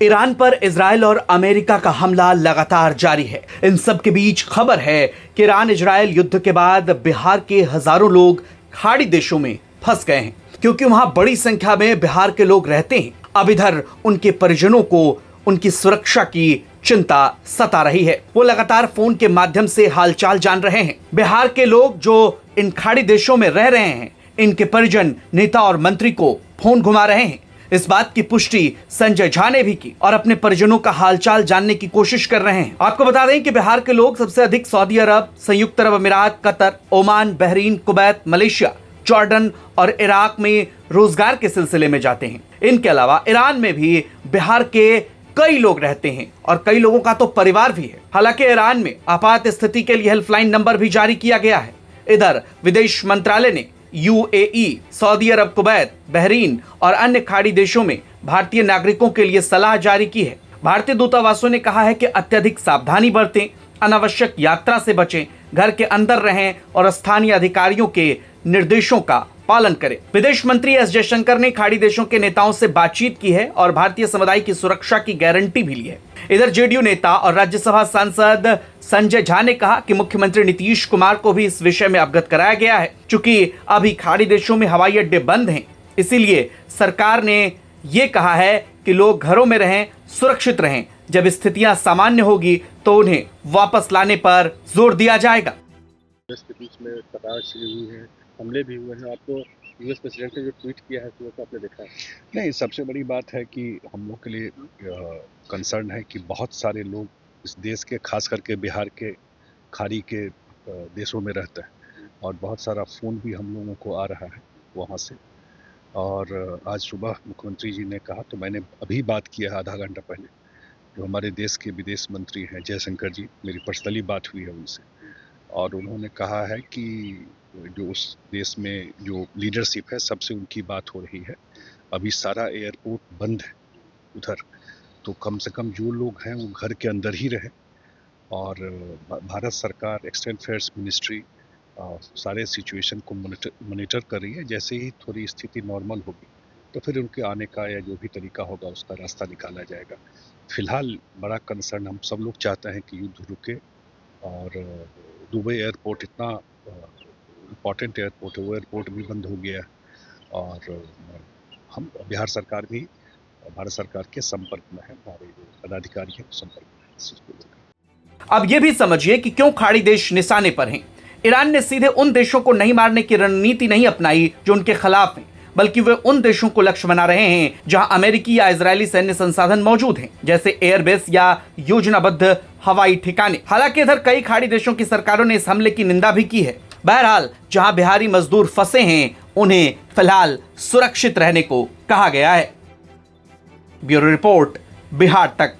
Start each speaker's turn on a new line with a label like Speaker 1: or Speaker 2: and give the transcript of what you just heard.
Speaker 1: Iran पर Israel और America का हमला लगातार जारी है। इन सब के बीच खबर है कि ईरान इजराइल युद्ध के बाद बिहार के हजारों लोग खाड़ी देशों में फंस गए हैं, क्योंकि वहां बड़ी संख्या में बिहार के लोग रहते हैं। अब इधर उनके परिजनों को उनकी सुरक्षा की चिंता सता रही है। वो लगातार फोन के माध्यम से हालचाल जान रहे हैं। बिहार के लोग जो इन खाड़ी देशों में रह रहे हैं, इनके परिजन नेता और मंत्री को फोन घुमा रहे हैं। इस बात की पुष्टि संजय झा ने भी की और अपने परिजनों का हालचाल जानने की कोशिश कर रहे हैं। आपको बता दें कि बिहार के लोग सबसे अधिक सऊदी अरब, संयुक्त अरब अमीरात, Qatar, Oman, Bahrain, Kuwait, Malaysia, Jordan और इराक में रोजगार के सिलसिले में जाते हैं। इनके अलावा ईरान में भी बिहार के कई लोग रहते हैं और कई लोगों का तो परिवार भी है। हालांकि ईरान में आपात स्थिति के लिए हेल्पलाइन नंबर भी जारी किया गया है। इधर विदेश मंत्रालय ने यूएई, सऊदी अरब, कुवैत, बहरीन और अन्य खाड़ी देशों में भारतीय नागरिकों के लिए सलाह जारी की है। भारतीय दूतावासों ने कहा है कि अत्यधिक सावधानी बरतें, अनावश्यक यात्रा से बचें, घर के अंदर रहें और स्थानीय अधिकारियों के निर्देशों का पालन करें। विदेश मंत्री एस जयशंकर ने खाड़ी देशों के नेताओं से बातचीत की है और भारतीय समुदाय की सुरक्षा की गारंटी भी ली है। इधर जेडीयू नेता और राज्यसभा सांसद संजय झा ने कहा कि मुख्यमंत्री नीतीश कुमार को भी इस विषय में अवगत कराया गया है। चूंकि अभी खाड़ी देशों में हवाई अड्डे बंद हैं, इसीलिए सरकार ने ये कहा है कि लोग घरों में रहें, सुरक्षित रहें। जब स्थितियां सामान्य होगी तो उन्हें वापस लाने पर जोर दिया जाएगा।
Speaker 2: देश के बीच में कटार छिड़ी हुई है, हमले भी हुए हैं। आपको यूएस प्रेसिडेंट ने जो ट्वीट किया है तो आपने देखा है?
Speaker 3: नहीं, सबसे बड़ी बात है कि हम लोग के लिए कंसर्न है कि बहुत सारे लोग इस देश के, खास करके बिहार के खाड़ी के देशों में रहते हैं और बहुत सारा फ़ोन भी हम लोगों को आ रहा है वहाँ से। और आज सुबह मुख्यमंत्री जी ने कहा, तो मैंने अभी बात किया आधा घंटा पहले, जो हमारे देश के विदेश मंत्री हैं जयशंकर जी, मेरी पर्सनली बात हुई है उनसे और उन्होंने कहा है कि जो उस देश में जो लीडरशिप है सबसे उनकी बात हो रही है। अभी सारा एयरपोर्ट बंद है उधर, तो कम से कम जो लोग हैं वो घर के अंदर ही रहे। और भारत सरकार, एक्सटर्नल अफेयर्स मिनिस्ट्री सारे सिचुएशन को मॉनिटर कर रही है। जैसे ही थोड़ी स्थिति नॉर्मल होगी तो फिर उनके आने का या जो भी तरीका होगा उसका रास्ता निकाला जाएगा। फिलहाल बड़ा कंसर्न, हम सब लोग चाहते हैं कि युद्ध रुके और दुबई एयरपोर्ट इतना इम्पॉर्टेंट एयरपोर्ट है, वो एयरपोर्ट भी बंद हो गया और हम बिहार सरकार भी भारत सरकार के संपर्क में है, हमारे पदाधिकारी हैं संपर्क में।
Speaker 1: अब ये भी समझिए कि क्यों खाड़ी देश निशाने पर हैं। ईरान ने सीधे उन देशों को नहीं मारने की रणनीति नहीं अपनाई जो उनके खिलाफ हैं, बल्कि वे उन देशों को लक्ष्य बना रहे हैं जहां अमेरिकी या इजरायली सैन्य संसाधन मौजूद हैं, जैसे एयरबेस या योजनाबद्ध हवाई ठिकाने। हालांकि इधर कई खाड़ी देशों की सरकारों ने इस हमले की निंदा भी की है। बहरहाल जहां बिहारी मजदूर फंसे हैं उन्हें फिलहाल सुरक्षित रहने को कहा गया है। ब्यूरो रिपोर्ट, बिहार तक।